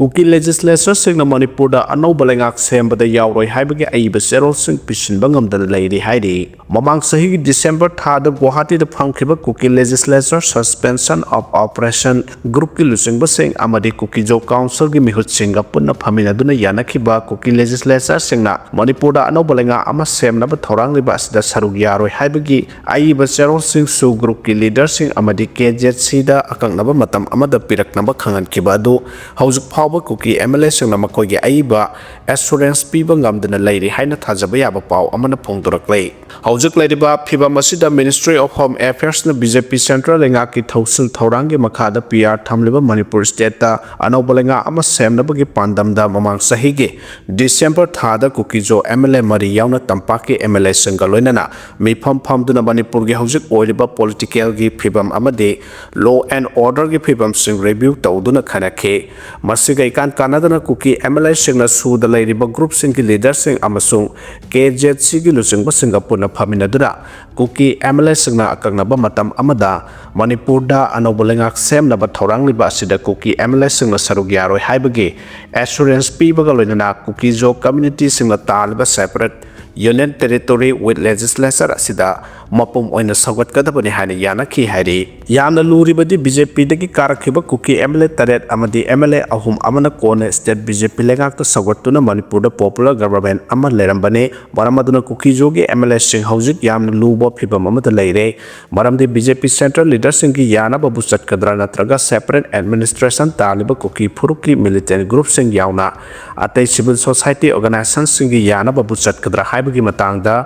Kuki legislature sing Manipur da anauba lengak sembada yauroi haibagi aiba serol sing pishin bangam da lairi haidi. Mamang sahi December thada Guwahati da phangkhiba Kuki legislature suspension of operation group ki lusing basing amadi Kuki Job Council gi mihut singa punna phamina duna yanakhiba Kuki legislature singna Manipur da anauba lenga ama semna ba thorang liba asida sarug yaroi haibagi aiba serol sing su group ki leader sing amadi KZC da akangna ba matam amada pirakna ba khangan khiba adu haujuk Kuki MLA sing namakogi aiba assurance piba ngamdana lairi haina thajaba yaba pau amana phongdoraklei haujuk laiba phiba masida Ministry of Home Affairs na BJP Central lenga ki thausil thaurangi makhada PR thamliba Manipur state ta anauba lenga ama semnabagi pandamda mamang sahigi December thada Kuki Jo MLA mari yauna tampaki MLA singa loinana mifam phamduna Manipur gi haujuk oiliba political gi phibam amade law and order gi phibam sing review tawduna khanakhe masiga ikan kanadana Kuki MLA singna suda lairiba group sing ki leader sing amasung KZC gi lusing ba Singapore na phaminadura Kuki MLA singna akangna ba matam amada Manipur da anauba lengak semna ba thorang liba asida Kuki MLA singna sarug yaroi haibagi assurance pibaga loinana Kuki Jo community singna taliba separate Union territory with legislature asida mapum oina sagat kadabani hani yana ki hari yana luribadi BJP dagi karakhiba Kuki MLA taret amadi MLA ahum amana kone state BJP lengak ta sagatuna Manipur da popular government ama lerambane maramaduna Kuki jogi MLA sing haujik yamna lubo phibam amada leire maramdi BJP central leader sing ki yana babu chatkadra natraga separate administration taliba Kuki phuruki militant group sing yauna atei civil society organization sing ki yana babu chatkadra haibagi matangda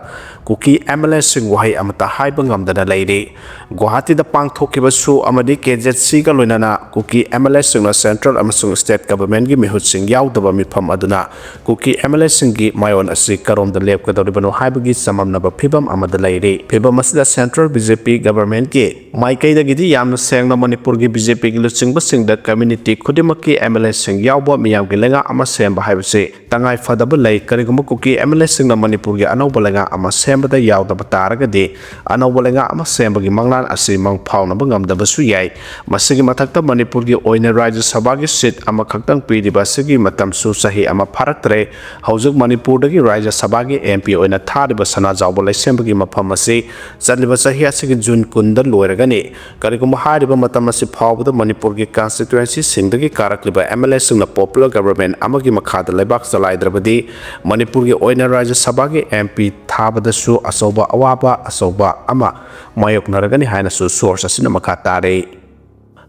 Kuki MLA sing wahai amata haiba ngamdana leire Guwahati da pangthokiba su amadi KZC ga loinana Kuki MLA sing central amasung state government gi mihut sing yaudaba mifam aduna Kuki MLA sing gi mayon asi karom da lep kadoribano haibagi samamna ba phibam amada leire phibam asida central BJP government gi maikai da gidi yamna sengna Manipur gi BJP gi lusing ba sing da community khudimaki MLA sing yauba miyam gi lenga ama semba haibase tangai fadaba lei kariguma Kuki MLA sing na Manipur gi anauba lenga ama sembada yaudaba taragadi anauba lenga ama sembagi manglan asi mang phauna ba ngamdaba su yai masigi mathakta Manipur gi oina Rajya Sabha gi seat ama khaktang pidiba sigi matam su sahi ama pharaktre haujuk Manipur dagi Rajya Sabha gi MP oina thariba sana jawba lai sembagi mafam asi chaliba sahi asigi June kunda loiragani kariguma hariba matam asi phawbada Manipur gi constituency singdagi karakliba MLA singna popular government amagi makhada laibak chalaidrabadi Manipur gi oina Rajya Sabha gi MP thabada su asoba awaba asoba ama mayok naragani haina su source asina makatare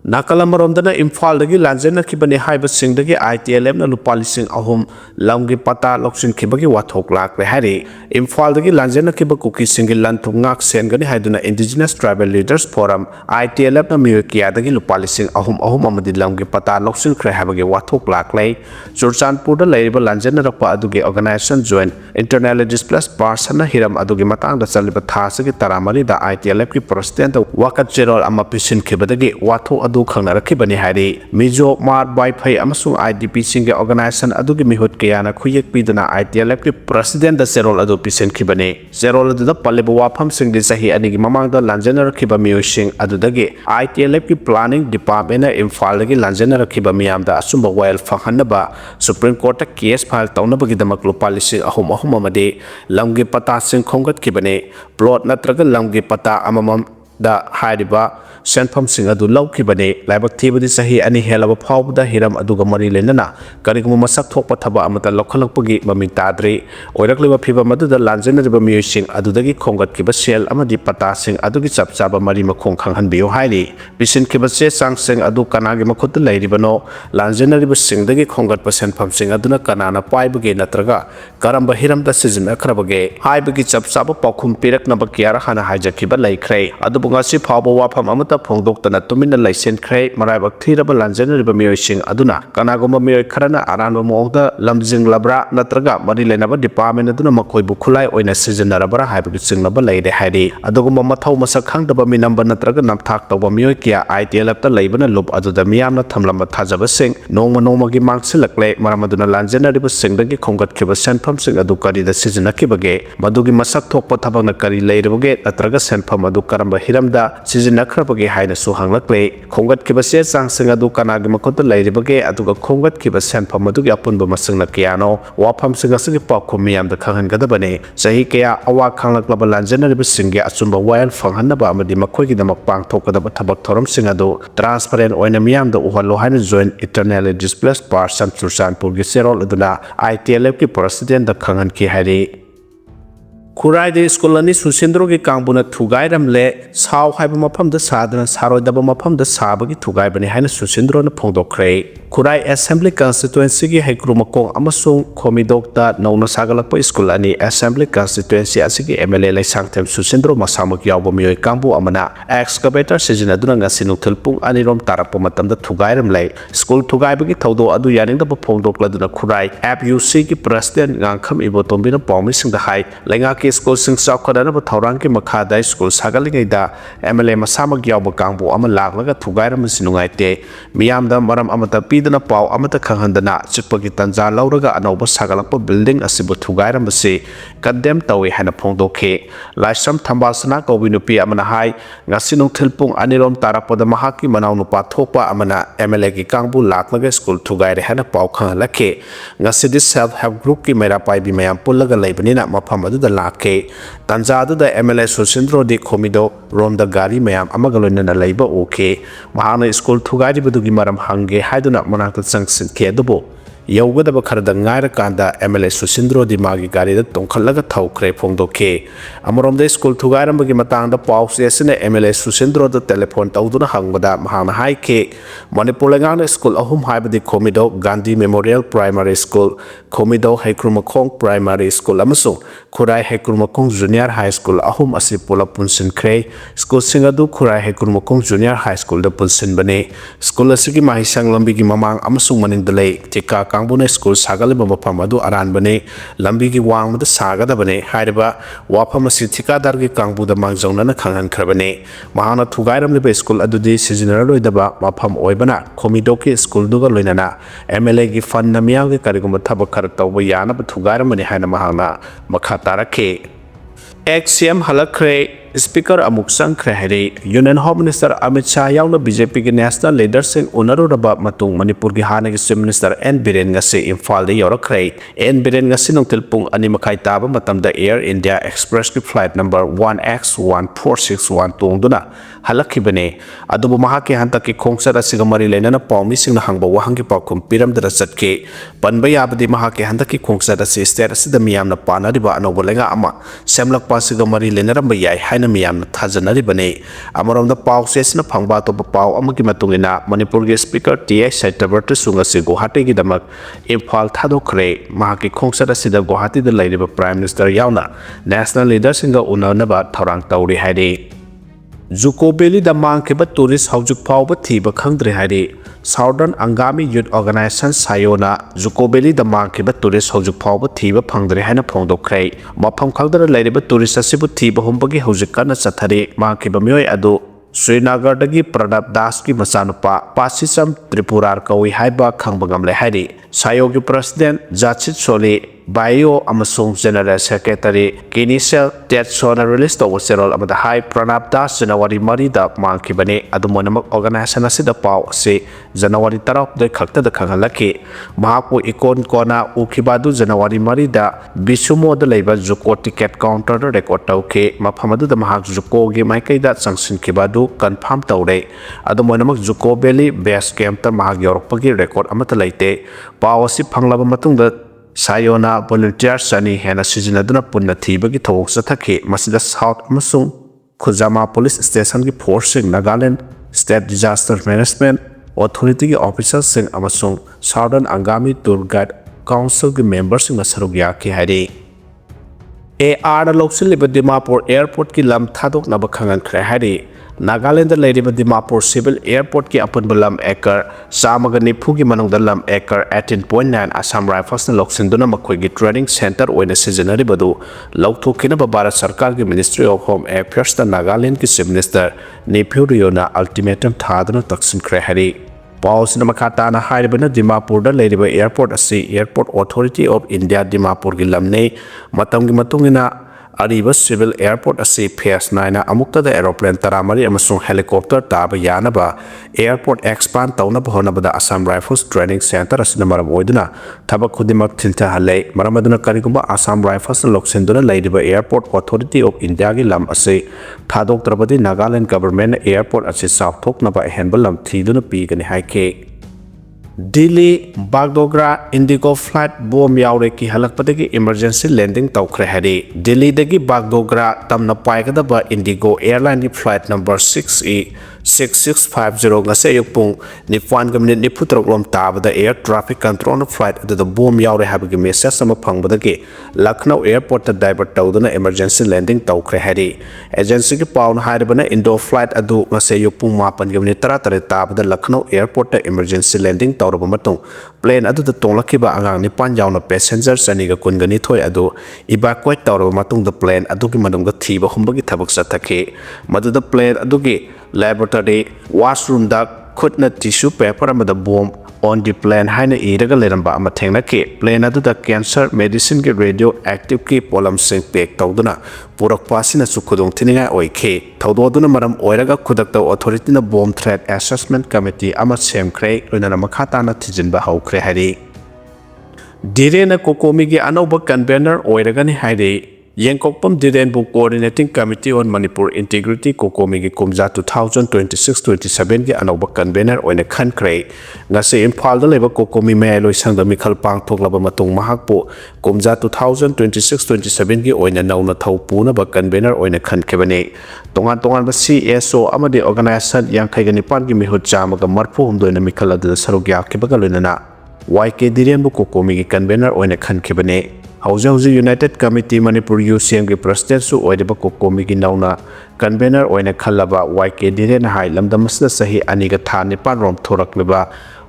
Nakalamaromdana Imphal dagi lanjena kibani haiba singdagi ITLM na lupa lising ahum lamgi pata loksin kibagi wathok lak le hari Imphal dagi lanjena kiba Kuki singil lanthung ngak sen gani haiduna Indigenous Tribal Leaders Forum ITLM na miyokia dagi lupa lising ahum amadi lamgi pata loksin kre habagi wathok lak le Churchanpur da lairiba lanjena rakpa adugi organization join internally displaced person na hiram adugi matang da chaliba thasagi taramari da ITLM ki president wakat general ama pisin kibadagi wathok khangna rakhibani hari mijo mar bai phai amasung IDP sing organization adugi mihut kayana khuyek pidana ITLF ki president da serol adu pisen khibani serol adu da paleba wafam sing de sahi anigi mamang da lanjana rakhiba miyo sing adudagi ITLF ki planning department na Imphal dagi lanjana rakhiba miyam da asumba wail phanghanaba Supreme Court ta case file tawnabagi damak lupa lising ahum amade lamgi pata sing khongat khibani plot natraga lamgi pata amamam da hariba senfam sing adu laukibane laibak thibadi sahi ani helaba phawbda hiram aduga mari lenana karigum masak thokpa thaba amata lokhalakpagi maming tadre oirakliba phiba maduda lanjenariba miyosing adudagi khongat kiba sel amadi pata sing adugi chapchaba mari makhong khanghanbiyo haili bisin kiba che sang sing adu kanagi makhut lairibano lanjenariba singdagi khongat pa senfam sing aduna kanana paibage natraga karamba hiramda sizin akrabage haibagi chapchaba paokhum piraknaba kiara hana haijakiba laikhre adubunga si phawba wafam amata phongdoktana tumina license khrei maraibak thiraba lanjenariba miyoising aduna kanagoma miyoy kharana aranba moongda lamjing labra natraga mari lenaba department aduna makoibu khulai oina sijanarabara haibagi singnaba leire hairi aduguma mathau masak khangdaba minamba natraga namthak tawba miyoy kia ITLF ta leibana lup aduda miyamna thamlamba thajaba sing nongma gi mangsilakle maramaduna lanjenariba singdagi khongat khiba senfam sing adu karida sijanakibage madugi masak thokpa thabakna kari leirabage natraga senfam adu karamba hiramda sijanakhrabage ꯐꯪꯕꯒꯦ ꯍꯥꯏꯅꯁꯨ ꯍꯪꯂꯛꯂꯦ ꯈꯣꯝꯒꯠꯈꯤꯕ ꯆꯦ ꯆꯥꯡꯁꯤꯡ ꯑꯗꯨ ꯀꯅꯥꯒꯤ ꯃꯈꯨꯠꯇ ꯂꯩꯔꯤꯕꯒꯦ ꯑꯗꯨꯒ ꯈꯣꯝꯒꯠꯈꯤꯕ ꯁꯦꯟꯐꯝ ꯑꯗꯨꯒꯤ ꯑꯄꯨꯟꯕ ꯃꯁꯤꯡꯅ ꯀꯌꯥꯅꯣ ꯋꯥꯐꯝꯁꯤꯡ ꯑꯁꯤꯒꯤ ꯄꯥꯎꯈꯨꯝ ꯃꯤꯌꯥꯝꯗ ꯈꯪꯍꯟꯒꯗꯕꯅꯤ ꯆꯍꯤ ꯀꯌꯥ ꯑꯋꯥ ꯈꯪꯂꯛꯂꯕ ꯂꯥꯟꯖꯦꯟꯅꯔꯤꯕꯁꯤꯡꯒꯤ ꯑꯆꯨꯝꯕ ꯋꯥꯌꯦꯜ ꯐꯪꯍꯟꯅꯕ ꯑꯃꯗꯤ ꯃꯈꯣꯏꯒꯤꯗꯃꯛ ꯄꯥꯡꯊꯣꯛꯀꯗꯕ ꯊꯕꯛ ꯊꯧꯔꯝꯁꯤꯡ ꯑꯗꯨ ꯇ꯭ꯔꯥꯟꯁꯄꯔꯦꯟ ꯑꯣꯏꯅ ꯃꯤꯌꯥꯝꯗ ꯎꯍꯜꯂꯣ ꯍꯥꯏꯅ ꯖꯣꯏꯟ ꯏꯟꯇꯔꯅꯦꯜꯂꯤ ꯗꯤꯁꯄ꯭ꯂꯦꯁ ꯄꯥꯔꯁꯟ ꯆꯨꯔꯆꯥꯟꯄꯨꯔꯒꯤ ꯆꯦꯔꯣꯜ ꯑꯗꯨꯅ ITLFꯀꯤ ꯄ꯭ꯔꯁꯤꯗꯦꯟꯗ ꯈꯪꯍꯟꯈꯤ ꯍꯥꯏꯔꯤ ꯈꯨꯔꯥꯏꯗ ꯁ꯭ꯀꯨꯜ ꯑꯅꯤ ꯁꯨꯁꯤꯟꯗ꯭ꯔꯣꯒꯤ ꯀꯥꯡꯕꯨꯅ ꯊꯨꯒꯥꯏꯔꯝꯂꯦ ꯁꯥꯎ ꯍꯥꯏꯕ ꯃꯐꯝꯗ ꯁꯥꯗꯨꯅ ꯁꯥꯔꯣꯏꯗꯕ ꯃꯐꯝꯗ ꯁꯥꯕꯒꯤ ꯊꯨꯒꯥꯏꯕꯅꯤ ꯍꯥꯏꯅ ꯁꯨꯁꯤꯟꯗ꯭ꯔꯣꯅ ꯐꯣꯡꯗꯣꯛꯈ꯭ꯔꯦ ꯈꯨꯔꯥꯏ ꯑꯦꯁꯦꯝꯕ꯭ꯂꯤ ꯀꯟꯁꯇꯤꯇꯨꯑꯦꯟꯁꯤꯒꯤ ꯍꯩꯀ꯭ꯔꯨ ꯃꯈꯣꯡ ꯑꯃꯁꯨꯡ ꯈꯣꯃꯤꯗꯣꯛꯇ ꯅꯧꯅ ꯁꯥꯒꯠꯂꯛꯄ ꯁ꯭ꯀꯨꯜ ꯑꯅꯤ ꯑꯦꯁꯦꯝꯕ꯭ꯂꯤ ꯀꯟꯁꯇꯤꯇꯨꯑꯦꯟꯁꯤ ꯑꯁꯤꯒꯤ MLA ꯂꯩꯁꯥꯡꯊꯦꯝ ꯁꯨꯁꯤꯟꯗ꯭ꯔꯣ ꯃꯁꯥꯃꯛ ꯌꯥꯎꯕ ꯃꯤꯑꯣꯏ ꯀꯥꯡꯕꯨ ꯑꯃꯅ ꯑꯦꯛꯁꯀꯥꯚꯦꯇꯔ ꯁꯤꯖꯤꯟꯅꯗꯨꯅ ꯉꯁꯤ ꯅꯨꯡꯊꯤꯜ ꯄꯨꯡ 2 ꯇꯥꯔꯛꯄ ꯃꯇꯝꯗ ꯊꯨꯒꯥꯏꯔꯝꯂꯦ ꯁ꯭ꯀꯨꯜ ꯊꯨꯒꯥꯏꯕꯒꯤ ꯊꯧꯗꯣꯛ ꯑꯗꯨ ꯌꯥꯅꯤꯡꯗꯕ ꯐꯣꯡꯗꯣꯛꯂꯗꯨꯅ ꯈꯨꯔꯥꯏ FUCꯒꯤ ꯄ꯭ꯔꯁꯤꯗꯦꯟꯠ ꯉꯥꯡꯈꯝ ꯏꯕꯣꯇꯣꯝꯕꯤꯅ ꯄꯥꯎꯃꯤꯁꯤꯡꯗ ꯍꯥꯏ ꯂꯩꯉꯥꯛꯀꯤ ꯁ꯭ꯀꯨꯜꯁꯤꯡ ꯆꯥꯎꯈꯠꯅꯅꯕ ꯊꯧꯔꯥꯡꯒꯤ ꯃꯈꯥꯗ ꯁ꯭ꯀꯨꯜ ꯁꯥꯒꯠꯂꯤꯉꯩꯗ MLA ꯃꯁꯥꯃꯛ ꯌꯥꯎꯕ ꯀꯥꯡꯕꯨ ꯑꯃ ꯂꯥꯛꯂꯒ ꯊꯨꯒꯥꯏꯔꯝꯕꯁꯤ ꯅꯨꯡꯉꯥꯏꯇꯦ ꯃꯤꯌꯥꯝꯗ ꯃꯔꯝ ꯑꯃꯠꯇ ꯄꯤꯗꯅ ꯄꯥꯎ ꯑꯃꯠꯇ ꯈꯪꯍꯟꯗꯅ ꯆꯤꯠꯄꯒꯤ ꯇꯟꯖꯥ ꯂꯧꯔꯒ ꯑꯅꯧꯕ ꯁꯥꯒꯠꯂꯛꯄ ꯕꯤꯜꯗꯤꯡ ꯑꯁꯤꯕꯨ ꯊꯨꯒꯥꯏꯔꯝꯕꯁꯤ ꯀꯟꯗꯦꯝ ꯇꯧꯏ ꯍꯥꯏꯅ ꯐꯣꯡꯗꯣꯛꯈꯤ ꯂꯥꯏꯁ꯭ꯔꯝ ꯊꯝꯕꯥꯜꯁꯅꯥ ꯀꯧꯕꯤ ꯅꯨꯄꯤ ꯑꯃꯅ ꯍꯥꯏ ꯉꯁꯤ ꯅꯨꯡꯊꯤꯜ ꯄꯨꯡ 2 ꯇꯥꯔꯛꯄꯗ ꯃꯍꯥꯛꯀꯤ ꯃꯅꯥꯎꯅꯨꯄꯥ ꯊꯣꯛꯄ ꯑꯃꯅ MLAꯒꯤ ꯀꯥꯡꯕꯨ ꯂꯥꯛꯂꯒ ꯁ꯭ꯀꯨꯜ ꯊꯨꯒꯥꯏꯔꯦ ꯍꯥꯏꯅ ꯄꯥꯎ ꯈꯪꯍꯜꯂꯛꯈꯤ ꯉꯁꯤꯗꯤ ꯁꯦꯜꯐ ꯍꯦꯜꯞ ꯒ꯭ꯔꯨꯞꯀꯤ ꯃꯩꯔꯥ ꯄꯥꯏꯕꯤ ꯃꯌꯥꯝ ꯄꯨꯜꯂꯒ ꯂꯩꯕꯅꯤꯅ ꯃꯐꯝ ꯑꯗꯨꯗ ꯂꯥꯛꯈꯤ ꯇꯟꯖꯥ ꯑꯗꯨꯗ MLA ꯁꯨꯁꯤꯟꯗ꯭ꯔꯣꯗꯤ ꯈꯣꯃꯤꯗꯣ ꯔꯣꯝꯗ ꯒꯥꯔꯤ ꯃꯌꯥꯝ ꯑꯃꯒ ꯂꯣꯏꯅꯅ ꯂꯩꯕ ꯎꯈꯤ ꯃꯍꯥꯛꯅ ꯁ꯭ꯀꯨꯜ ꯊꯨꯒꯥꯏꯔꯤꯕꯗꯨꯒꯤ ꯃꯔꯝ ꯍꯪꯒꯦ ꯍꯥꯏꯗꯨꯅ ꯃꯅꯥꯛꯇ ꯆꯪꯁꯤꯟꯈꯤ ꯑꯗꯨꯕꯨ ꯌꯧꯒꯗꯕ ꯈꯔꯗ ꯉꯥꯏꯔꯀꯥꯟꯗ MLA ꯁꯨꯁꯤꯟꯗ꯭ꯔꯣꯗꯤ ꯃꯥꯒꯤ ꯒꯥꯔꯤꯗ ꯇꯣꯡꯈꯠꯂꯒ ꯊꯧꯈ꯭ꯔꯦ ꯐꯣꯡꯗꯣꯛꯈꯤ ꯑꯃꯔꯣꯝꯗ ꯁ꯭ꯀꯨꯜ ꯊꯨꯒꯥꯏꯔꯝꯕꯒꯤ ꯃꯇꯥꯡꯗ ꯄꯥꯎ ꯆꯦ ꯑꯁꯤꯅ MLA ꯁꯨꯁꯤꯟꯗ꯭ꯔꯣꯗ ꯇꯦꯂꯤꯐꯣꯟ ꯇꯧꯗꯨꯅ ꯍꯪꯕꯗ ꯃꯍꯥꯛꯅ ꯍꯥꯏꯈꯤ ꯃꯅꯤꯄꯨꯔ ꯂꯩꯉꯥꯛꯅ ꯁ꯭ꯀꯨꯜ 3 ꯍꯥꯏꯕꯗꯤ ꯈꯣꯃꯤꯗꯣ ꯒꯥꯟꯙꯤ ꯃꯦꯃꯣꯔꯤꯌꯦꯜ ꯄ꯭ꯔꯥꯏꯃꯥꯔꯤ ꯁ꯭ꯀꯨꯜ ꯈꯣꯃꯤꯗꯣ ꯍꯩꯀ꯭ꯔꯨꯃꯈꯣꯡ ꯄ꯭ꯔꯥꯏꯃꯥꯔꯤ ꯁ꯭ꯀꯨꯜ ꯑꯃꯁꯨꯡ Khurai Heikrumkhong junior high school 3 ꯑꯁꯤ ꯄꯨꯂꯞ ꯄꯨꯟꯁꯤꯟꯈ꯭ꯔꯦ ꯁ꯭ꯀꯨꯜꯁꯤꯡ ꯑꯗꯨ ꯈꯨꯔꯥꯏ ꯍꯩꯀ꯭ꯔꯨꯃꯈꯣꯡ ꯖꯨꯅꯤꯌꯔ ꯍꯥꯏ ꯁ꯭ꯀꯨꯜꯗ ꯄꯨꯟꯁꯤꯟꯕꯅꯤ ꯁ꯭ꯀꯨꯜ ꯑꯁꯤꯒꯤ ꯃꯍꯩꯁꯪ ꯂꯝꯕꯤꯒꯤ ꯃꯃꯥꯡ ꯑꯃꯁꯨꯡ ꯃꯅꯤꯡꯗ ꯂꯩ ꯊꯤꯀꯥ ꯀꯥꯡꯕꯨꯅ ꯁ꯭ꯀꯨꯜ ꯁꯥꯒꯠꯂꯤꯕ ꯃꯐꯝ ꯑꯗꯨ ꯑꯔꯥꯟꯕꯅꯤ ꯂꯝꯕꯤꯒꯤ ꯋꯥꯡꯃꯗ ꯁꯥꯒꯗꯕꯅꯤ ꯍꯥꯏꯔꯤꯕ ꯋꯥꯐꯝ ꯑꯁꯤ ꯊꯤꯀꯥꯗꯥꯔꯒꯤ ꯀꯥꯡꯕꯨꯗ ꯃꯥꯡꯖꯧꯅꯅ ꯈꯪꯍꯟꯈ꯭ꯔꯕꯅꯤ ꯃꯍꯥꯛꯅ ꯊꯨꯒꯥꯏꯔꯝꯂꯤꯕ ꯁ꯭ꯀꯨल ꯑꯗꯨꯗꯤ ꯁꯤꯖꯤꯟꯅꯔꯣꯏꯗꯕ ꯃꯐꯝ ꯑꯣꯏꯕꯅ ꯈꯣꯃꯤꯗꯣꯛꯀꯤ SKULꯗꯨꯒ ꯂꯣꯏꯅꯅ MLAꯒꯤ ꯐꯟꯅ ꯃꯤꯌꯥꯝꯒꯤ ꯀꯔꯤꯒꯨꯝꯕ ꯊꯕꯛ ꯈꯔ ꯇꯧꯕ ꯌꯥꯅꯕ ꯊꯨꯒꯥꯏꯔꯝꯕꯅꯤ ꯍꯥꯏꯅ ꯃꯍꯥꯛꯅ ꯃꯈꯥ ꯇꯥꯔꯛꯈꯤ XCM halakre Speaker amuk sangkre hari Union Home Minister Amit Shah yauna BJP ki national leaders sing unaruraba matung Manipur ki hanagi Chief Minister N Biren ngasi Imphal de yorakre N Biren ngasi nungtil pung 2 taba matamda Air India Express ki flight number 1X1461 tungduna halakhibane adubu mahaki hantaki khongsara asiga mari lenana pawmi singna hangba wahangi Paokhum piramdara chatke panba yabadi mahaki hantaki khongsara si state asida miyamna panariba anoba lenga ama semlak pasiga mari lenaramba yai haina miyamna thajanaribane amaronda paw sesna phangba to paw amagi matungina Manipur gi speaker TI Saitabarta sungasi Guwahati gi damak Imphal thadokre mahaki khongsara sida Guwahati da lairiba Prime Minister yauna national leaders singa unanaba thorang tawri haidi Juko Valley da mangkiba tourist haujuk phawba thiba khangdre haidi Southern Angami Youth Organization Sayona Juko Valley da mangkiba tourist haujuk phawba thiba phangdre haina phongdokkhre mafam khangdara lairiba tourist asibu thiba humbagi haujuk kana chathari mangkiba myoi adu Srinagar dagi Pranab Das ki masanupa Pasisam Tripurar kawi haiba khangbangam le haidi Sayogi President Jachit Soli Bio amasung General Secretary Kinisel Tet Sona release to serol amada High Pranab Das January Mari da mangkibane adumonamak organization asida paw se January tarap de khakta da khangalaki mahapu ikon kona ukibadu January Mari da Bisumo da leiba Juko ticket counter da record tawke maphamadu da mahak Juko gi maikai da sangsin kibadu confirm tawre adumonamak Juko Valley base camp ta mahak yorokpagi record amata leite paw asi phanglaba matung da Sayona volunteers ani hena sijinaduna punna thibagi thawok sathaki masida South amasung Khujama police station ki force sing Nagaland State Disaster Management Authority ki officers sing amasung Southern Angami Tour Guide Council ki members sing masarugya ki hari AR loksilliba Dimapur Airport ki lam thadok naba khangan khre hari Nagaland da leiriba Dimapur Civil Airport ki apunba lam acre samaga nifu ki manungda lam acre 18.9 Assam Rifles na loksinduna makhoi gi training center oina sijanaribadu lauthokina ba Bharat Sarkar ki Ministry of Home Affairs da Nagaland ki Chief Minister Nifu Riona ultimatum thaduna taksin khre hari Pausina makatana hairibana Dimapur da leiriba airport asi Airport Authority of India Dimapur gi lamne matam gi matungina Ariba civil airport asi phase 9 amukta da aeroplane taramari amasung helicopter taba yanaba airport expand taunaba honabada Assam Rifles Training Center asina maram oiduna thabak khudimak thiltha halai maramaduna karigumba Assam Rifles loksenduna laidiba Airport Authority of India gi lam ase thadok trabadi Nagaland government airport asi south thoknaba henbal lam thiduna pigani haike Delhi Bagdogra Indigo flight bomb yaure ki halakpadagi emergency landing tawkhre hari Delhi dagi Bagdogra tamna paigada Indigo airline flight number 6E 6650 ngase yupung nipwan minute ni putroklom tabada air traffic control flight the bomb yaure habagi message sama phangbadagi Lucknow airport ta divert tawduna emergency landing tawkhre hari agency ki pawn hairabana Indo flight adu ngase yupung 8 tara tabada Lucknow airport ta emergency landing tawraba matung plane adu da tonglakiba angang nipan yauna passengers aniga kungani thoi adu evacuate tawraba matung the plane adu ki manung ga thiba humbagi thabak sathake madu the plane adu ki laboratory washroom da khutna tissue paper amada bomb on the plane haina iraga leramba ama thengnake plane adu da cancer medicine ki radioactive ki polam sing pek tawduna purak pasina su khudong thininga oike thawdoduna maram oiraga khudakta authority na bomb threat assessment committee ama semkhre loinana makhatana thijinba haukre hari direna kokomi gi anoba convener oiragani hairi Yengkokpam Direnbu Coordinating Committee on Manipur Integrity Kokomi gi Kumja 2026-27 gi anoba convener oina khankre ngase Imphal da leba Kokomi me loisang da mikhal pang thoklaba matung mahakpu Kumja 2026-27 gi oina nauna thaupu na ba convener oina khankebane tongan ba CSO amadi organization yangkhai ga nipan gi mihut chama ga marphu humdoina mikhal adu saruk yakeba ga loinana YK Direnbu Kokomi gi convener oina khankebane Hausa United Committee Manipur UCM ki president su oideba Kokomi gi nauna convener oina khallaba YK Diren hai lamdamasda sahi aniga thani pan rom thorakleba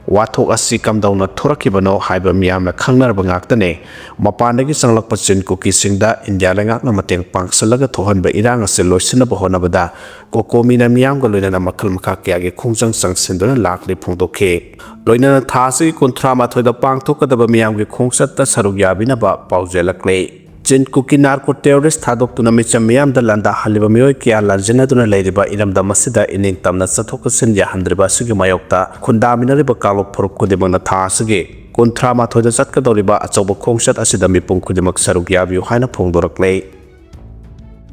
wathok asi kamdauna thorakibano haiba miyamna khangnar bangaktane mapandagi sanglakpa chin Kuki singda India lengakna mateng pangsalaga thohanba irang ase loisina bahonabada Kokomi na miyamga loinana makhal makha kya ge khungjang sangsindona lakli phungdokhe loinana thasi kunthra mathoida pangthokadaba miyamge khungsatta saruk yabina ba paujelakle Chin Kuki narco terrorist thadok tuna micham miyam da landa haliba mioi kya lanjena tuna leiriba iramda masida ining tamna sathok sin ya handriba sugi mayokta khundamina riba kalok phuruk khudimana thasige kunthra mathoida chatka doriba achoba khongsat asida mipung khudimak saruk yabiu haina phongdorakle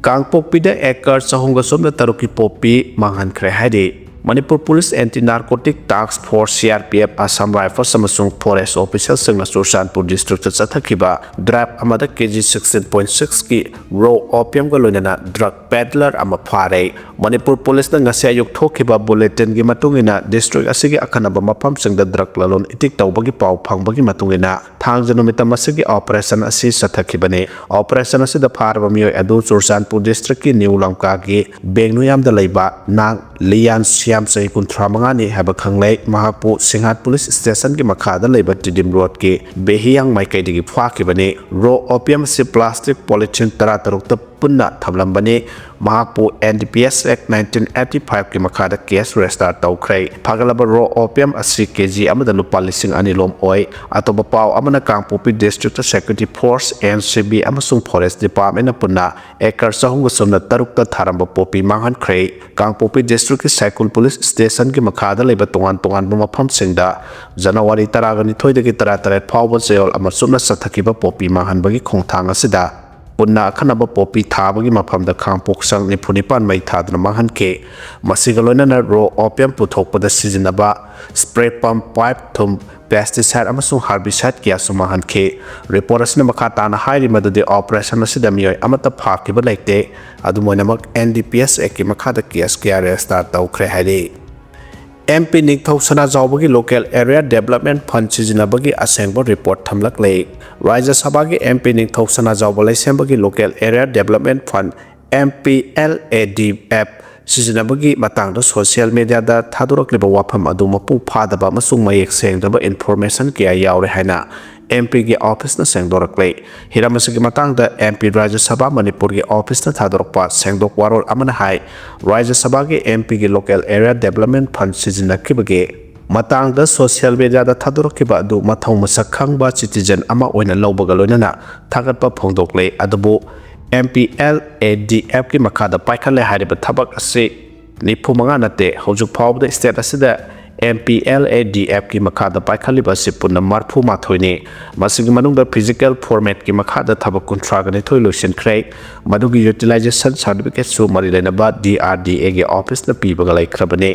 Kangpokpida acre sahunga somna taruki popi manghan khre hadi Manipur Police Anti-Narcotic Task Force CRPF Assam Rifles amasung forest officials singna Surshanpur district chathakiba drive amada kg 16.6 ki raw opium ga loinana drug peddler ama phare Manipur Police na ngase ayuk thokiba bulletin gi matungina district asigi akhanaba mapam singda drug lalon itik tawbagi pau phangbagi matungina thangjanumita masigi operation asi sathakibane operation asida pharba mioi adu Surshanpur district ki New Lamka gi Bengnuyam da leiba nang Lian Siam say kunthra mangani haba khanglei mahapu Singhat Police Station ki makhada leiba Tidim Road ki Behiyang Maikai digi phwakibani raw opium si plastic polythene tara tarukta punna thamlambani mahapu NDPS Act 1985 ki makhada case register tawkhre phagalaba raw opium asi kg amada lupa lising anilom oi atoba paw amana Kangpopi District Security Force NCB amasung Forest Department punna acre sahung somna tarukta tharamba popi manghan khre Kangpopi District Cycle Police Station ki makhada leiba tongan mafam singda January 12 dagi 13 phawba jail amasumna sathakiba popi manghan bagi khongthang asida punna khanaba popi thabagi mafamda Kangpok sang nipunipan mai thadna manghan ke masigaloina na raw opium puthokpada sizinaba spray pump pipe thum pesticide amasung herbicide kya sumahan ke report asina makhata na hairi madudi operation asida mioi amata phakiba lekte adumoinamak NDPS eki makhada case kya restart tawkhre hari MP Nikthau Sana Jawbagi Local Area Development Fund Sizinabagi Asengbo report thamlakle Rajya Sabha gi MP Nikthau Sana Jawbalai Sembagi Local Area Development Fund MPLADF Sizinabagi matangda social media da thadurakliba wafam adu mapu phadaba masung mayek sengdaba information kya yaure haina MP ki office na sengdorakle hiramasigi matangda MP Rajya Sabha Manipur ki office na thadorakpa sengdok warol amana hai Rajya Sabha ki MP ki local area development fund sizinakibage matangda social media da thadorakiba adu mathau masakhangba citizen ama oina lawbaga loinana thagatpa phongdokle adubu MPLADF ki makhada paikhalle hariba thabak ase nifu manga nate hojuk phawda state asida MPLADF ki makhada paikhalliba ase punna marphu mathoini masigi manungda physical format ki makhada thabak kuntraga ne thoi lotion khrei madugi utilization certificate su mari lenaba DRDA ge office na pibaga lai khrabane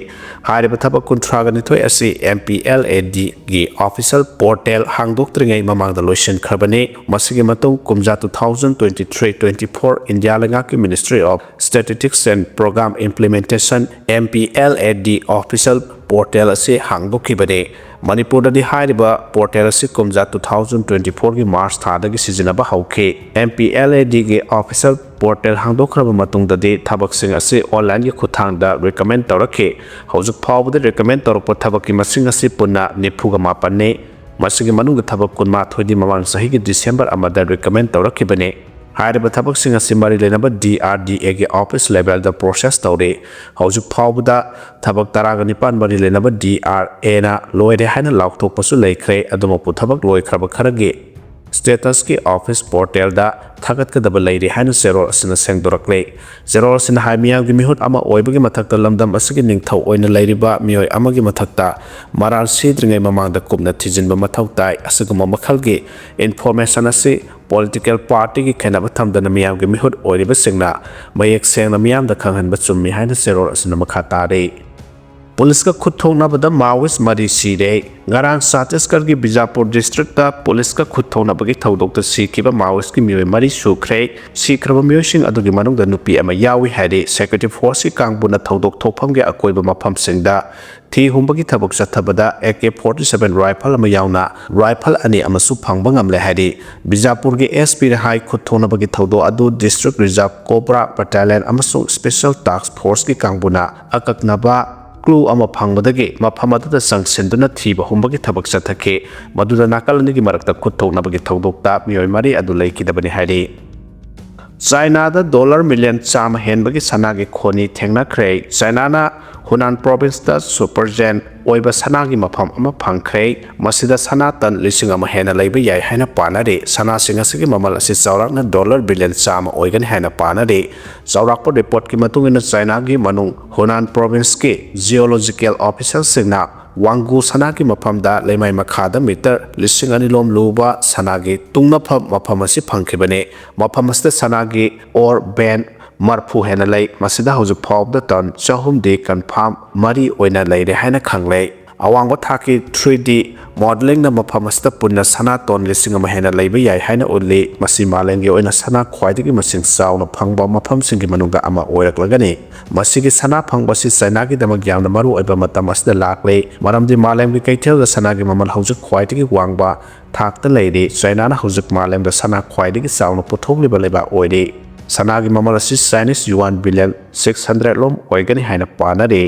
hariba thabak kuntraga ne thoi ase MPLAD ge official portal hangdok tringai mamangda lotion khrabane masigi matung kumja 2023-24 India langa ki Ministry of Statistics and Program Implementation MPLAD official portal ase hangdokibane Manipur da di hariba portal ase kumja 2024 gi March thada gi sizinaba hauke MPLAD gi official portal hangdokraba matungda di thabak sing ase online gi khuthang da recommend tawrakhe haujuk phawbda recommend tawrakpa thabak ki masing ase punna nifuga mapanne masigi manungda thabak kunma thoidi mamang sahi gi December amada recommend tawrakhibane hariba thabak sing ase mari lenaba DRDA ge office level da process tawre haujuk phawbda thabak taraga nipan mari lenaba DRA na loire haina laukthok pasu leikhre adumapu thabak loi khraba kharage status ki office portal da thagat ka double leire haina zero asina sengdorakle zero asina haimiyam gi mihut ama oibagi mathakta lamdam asigi ningthau oina leiriba mioi amagi mathakta maral sidringai mamangda kupna thijinba mathautai asaguma makhalgi information ase political party ki khenaba thamdana miyam gi mihut oiriba singna mayek sengna miyam da khanghanba chummi haina zero asina makha tare police का खुद थोंगनाबदा Maoist मरी सीरे ngarang Chhattisgarh ki Bijapur district ta police ka khud thonabagi thodok ta sikhiba maoist ki mioi mari sukhre sikraba mioising adugi manungda nupi ama yawi hade security force ki kangbuna thodok thopam ge akoiba mafam singda thi humbagi thabak chathabada AK-47 rifle ama yauna rifle ani amasu phangba ngamle hade Bijapur ge SP hai khud thonabagi thodo adu district reserve cobra battalion amasung special task force ki kangbuna akaknaba clue ama phangmadagi maphamadada sangsenduna thiba humbagi thabak chathake maduda nakalani gi marakta khutthoknabagi thodokta mioi mari adu leikidabani hairi China da dollar million cham henbagi sanagi khoni thengna khrei China na Hunan province da supergen oiba sanagi mafam ama phangkhrei masida sana tan lising ama hena leiba yai haina panare sana singasigi mamal asi chawrakna dollar billion cham oigan haina panare chawrakpa report ki matungina China gi manung Hunan province ki geological official singna Wangu sanagi mafamda leimai makhada meter lising anilom luba sanagi tungna pham mafamasi phangkhibane mafamasta sanagi or ben marphu hena lei masida hoju phawda ton chahum de confirm mari oina leire haina khanglei awangwa thaki 3D modeling na mafamasta punna sana ton lising ama hena leiba yai haina only masi malengi oina sana khwaidagi masing sauna phangba mafam singi manunga ama oiraklagani masigi sana phangba si China gi damag yamna maru oiba matam asda lakle maramdi malem gi kaithel da sana gi mamal hoju khwaidagi wangba thakta leire China na hoju malem da sana khwaidagi sauna puthokliba leba oire Sanagi mamal asi Chinese yuan billion 600 lom oigani haina panare